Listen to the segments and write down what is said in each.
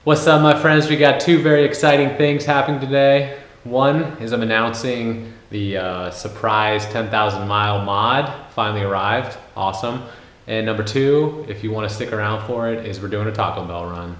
What's up, my friends? We got two very exciting things happening today. One is I'm announcing the surprise 10,000 mile mod finally arrived. Awesome. And number two, if you want to stick around for it, is we're doing a Taco Bell run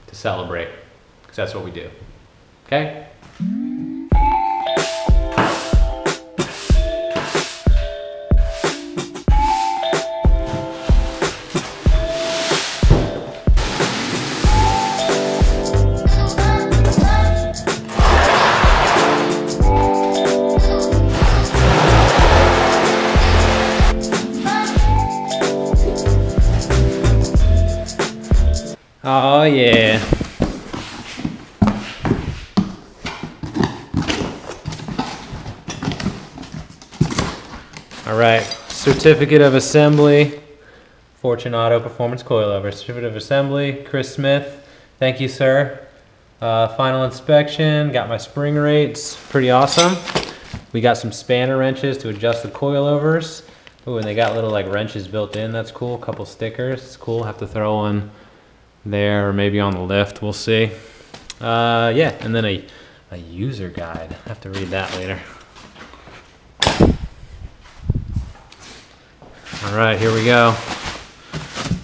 to celebrate, because that's what we do. Okay? Oh yeah. All right, certificate of assembly, Fortunato Performance Coilover. Certificate of assembly, Chris Smith. Thank you, sir. Final inspection, got my spring rates, pretty awesome. We got some spanner wrenches to adjust the coilovers. Ooh, and they got little like wrenches built in, that's cool. A couple stickers, it's cool. Have to throw one there or maybe on the lift, we'll see. Yeah, and then a user guide. I have to read that later. All right, here we go.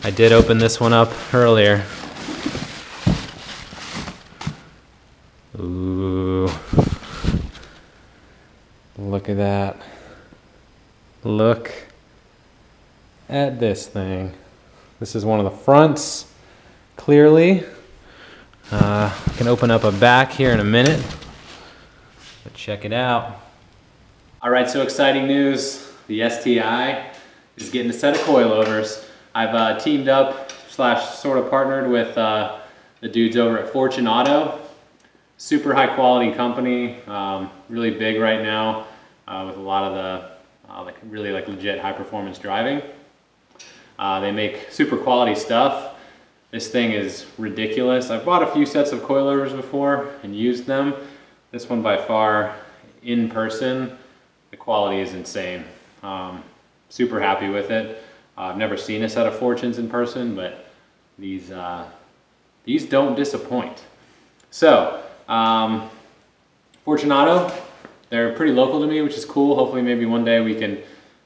I did open this one up earlier. Ooh. Look at that. Look at this thing. This is one of the fronts. Clearly, I can open up a back here in a minute, but check it out. All right, so exciting news. The Sti is getting a set of coilovers. I've teamed up / sort of partnered with the dudes over at Fortunato. Super high quality company, really big right now with a lot of the really legit high performance driving. They make super quality stuff. This thing is ridiculous. I've bought a few sets of coilovers before and used them. This one by far, in person, the quality is insane. Super happy with it. I've never seen a set of Fortunes in person, but these don't disappoint. So, Fortunato, they're pretty local to me, which is cool. Hopefully maybe one day we can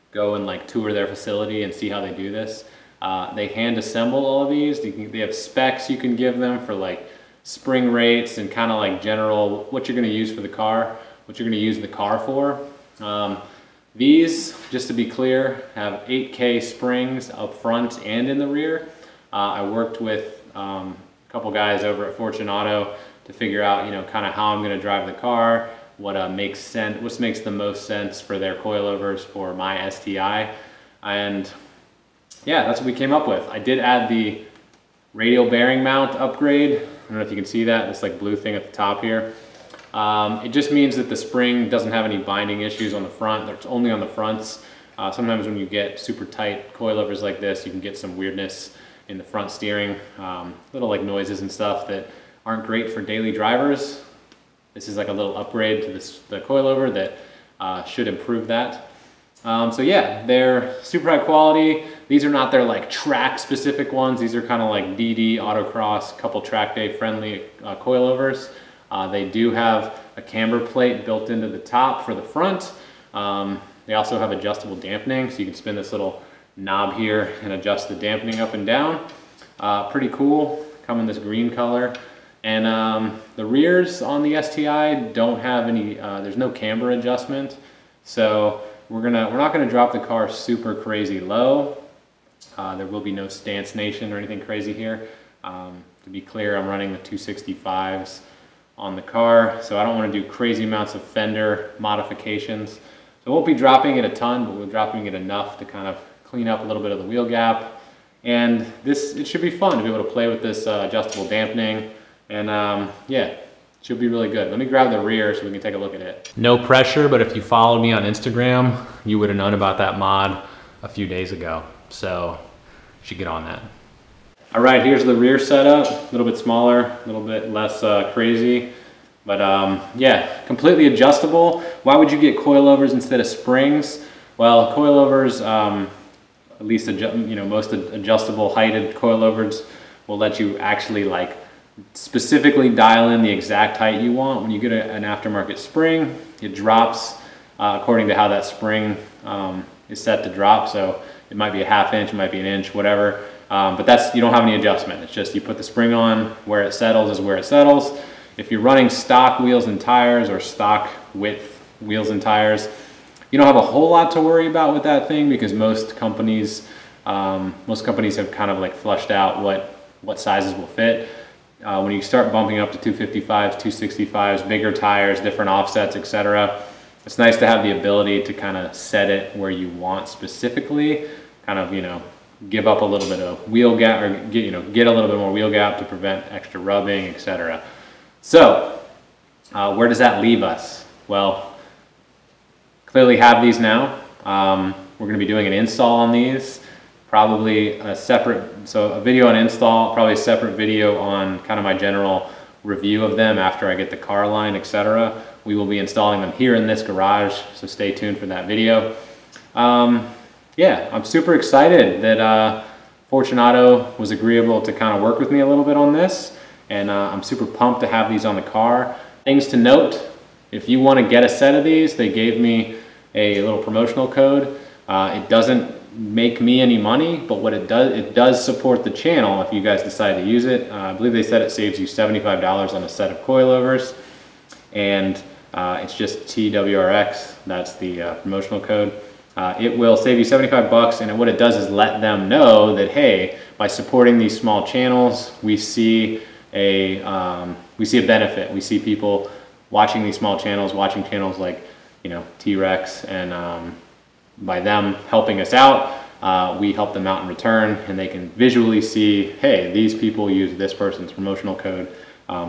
go and like tour their facility and see how they do this. They hand assemble all of these. They have specs you can give them for like spring rates and kind of like general what you're going to use for the car, what you're going to use the car for. These, just to be clear, have 8K springs up front and in the rear. I worked with a couple guys over at Fortunato to figure out, you know, kind of how I'm going to drive the car, what makes sense, what makes the most sense for their coilovers for my Sti, and yeah, that's what we came up with. I did add the radial bearing mount upgrade. I don't know if you can see that, this like blue thing at the top here. It just means that the spring doesn't have any binding issues on the front. It's only on the fronts. Sometimes when you get super tight coilovers like this, you can get some weirdness in the front steering, little like noises and stuff that aren't great for daily drivers. This is like a little upgrade to the coilover that should improve that. So yeah, they're super high quality. These are not their like track specific ones. These are kind of like DD, autocross, couple track day friendly coilovers. They do have a camber plate built into the top for the front. They also have adjustable dampening, so you can spin this little knob here and adjust the dampening up and down. Pretty cool, come in this green color. And the rears on the Sti don't have any, there's no camber adjustment. So we're not gonna drop the car super crazy low. There will be no stance nation or anything crazy here. To be clear, I'm running the 265s on the car, so I don't want to do crazy amounts of fender modifications. So I won't be dropping it a ton, but we're dropping it enough to kind of clean up a little bit of the wheel gap. And it should be fun to be able to play with this adjustable dampening. And yeah, it should be really good. Let me grab the rear so we can take a look at it. No pressure, but if you followed me on Instagram, you would have known about that mod a few days ago. So you should get on that. All right, here's the rear setup. A little bit smaller, a little bit less crazy. But yeah, completely adjustable. Why would you get coilovers instead of springs? Well, coilovers, at least most adjustable heighted coilovers will let you actually like specifically dial in the exact height you want. When you get an aftermarket spring, it drops according to how that spring is set to drop. So it might be a ½ inch, it might be an inch, whatever. But that's, you don't have any adjustment. It's just you put the spring on, where it settles is where it settles. If you're running stock wheels and tires or stock width wheels and tires, you don't have a whole lot to worry about with that thing, because most companies have kind of like flushed out what sizes will fit. When you start bumping up to 255s, 265s, bigger tires, different offsets, etc., it's nice to have the ability to kind of set it where you want specifically, kind of, you know, give up a little bit of wheel gap, or get a little bit more wheel gap to prevent extra rubbing, etc. So where does that leave us? Well, clearly have these now. We're going to be doing an install on these, probably a video on install, probably a separate video on kind of my general review of them after I get the car line, etc. We will be installing them here in this garage, so stay tuned for that video. Yeah, I'm super excited that Fortunato was agreeable to kind of work with me a little bit on this, and I'm super pumped to have these on the car. Things to note: if you want to get a set of these, they gave me a little promotional code. It doesn't make me any money, but what it does support the channel if you guys decide to use it. I believe they said it saves you $75 on a set of coilovers, and it's just TWRX. That's the promotional code. It will save you 75 bucks, and what it does is let them know that, hey, by supporting these small channels, we see a benefit. We see people watching these small channels, watching channels like, you know, TWRX, and by them helping us out, we help them out in return, and they can visually see, hey, these people use this person's promotional code.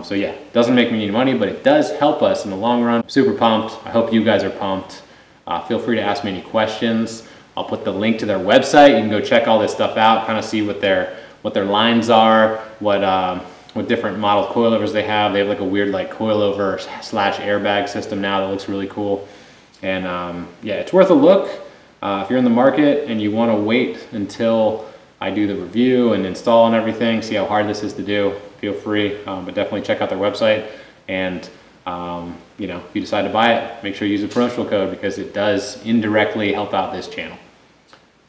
So yeah, it doesn't make me any money, but it does help us in the long run. Super pumped. I hope you guys are pumped. Feel free to ask me any questions. I'll put the link to their website. You can go check all this stuff out, kind of see what their lines are, what different model coilovers they have. They have like a weird like coilover / airbag system now that looks really cool. And yeah, it's worth a look. If you're in the market and you want to wait until I do the review and install and everything, see how hard this is to do, feel free, but definitely check out their website. And you know, if you decide to buy it, make sure you use the promotional code, because it does indirectly help out this channel.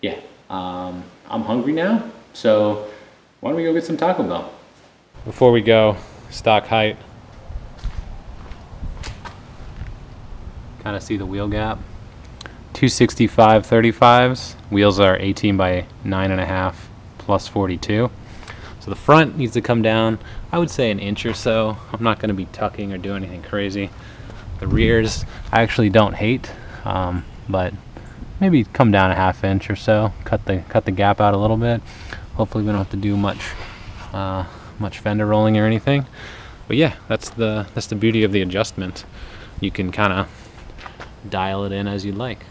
Yeah, I'm hungry now, so why don't we go get some Taco Bell? Before we go, stock height. Kind of see the wheel gap. 265 35s. Wheels are 18 by 9.5 plus 42. So the front needs to come down, I would say, an inch or so. I'm not going to be tucking or doing anything crazy. The rears I actually don't hate, but maybe come down a ½ inch or so. Cut the gap out a little bit. Hopefully we don't have to do much fender rolling or anything. But yeah, that's the beauty of the adjustment. You can kind of dial it in as you'd like.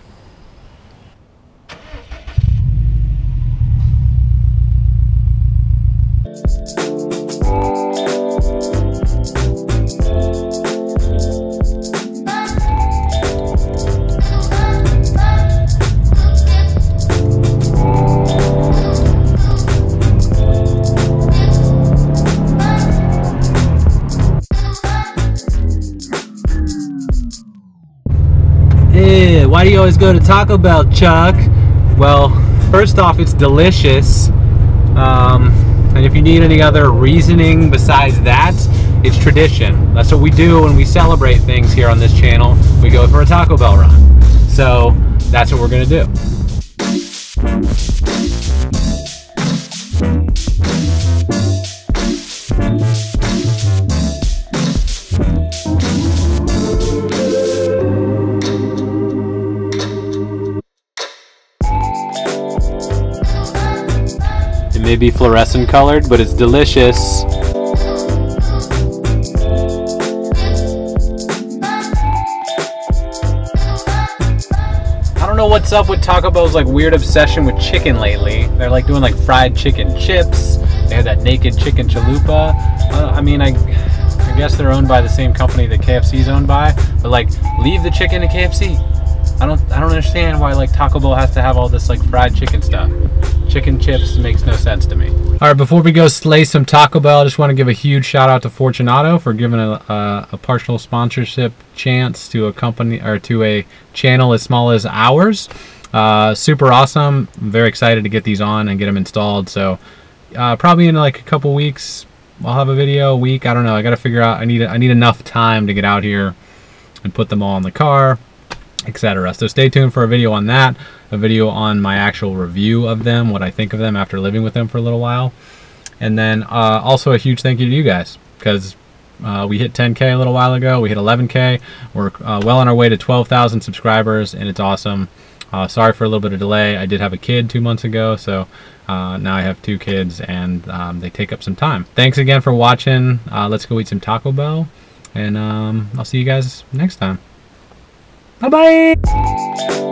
Why do you always go to Taco Bell, Chuck? Well, first off, it's delicious. And if you need any other reasoning besides that, it's tradition. That's what we do when we celebrate things here on this channel. We go for a Taco Bell run. So that's what we're gonna do. May be fluorescent colored, but it's delicious. I don't know what's up with Taco Bell's like weird obsession with chicken lately. They're like doing like fried chicken chips. They have that naked chicken chalupa. I mean, I guess they're owned by the same company that KFC's owned by, but like, leave the chicken to KFC. I don't understand why like Taco Bell has to have all this like fried chicken stuff. Chicken chips makes no sense to me. All right, before we go slay some Taco Bell, I just want to give a huge shout out to Fortunato for giving a partial sponsorship chance to a company or to a channel as small as ours. Super awesome. I'm very excited to get these on and get them installed. So probably in like a couple weeks, I'll have a video. Week, I don't know. I got to figure out. I need enough time to get out here and put them all in the car, etc. So stay tuned for a video on that, a video on my actual review of them, what I think of them after living with them for a little while, and then also a huge thank you to you guys, because we hit 10K a little while ago. We hit 11K. We're well on our way to 12,000 subscribers, and it's awesome. Sorry for a little bit of delay. I did have a kid 2 months ago, so now I have 2 kids, and they take up some time. Thanks again for watching. Let's go eat some Taco Bell, and I'll see you guys next time. Bye-bye!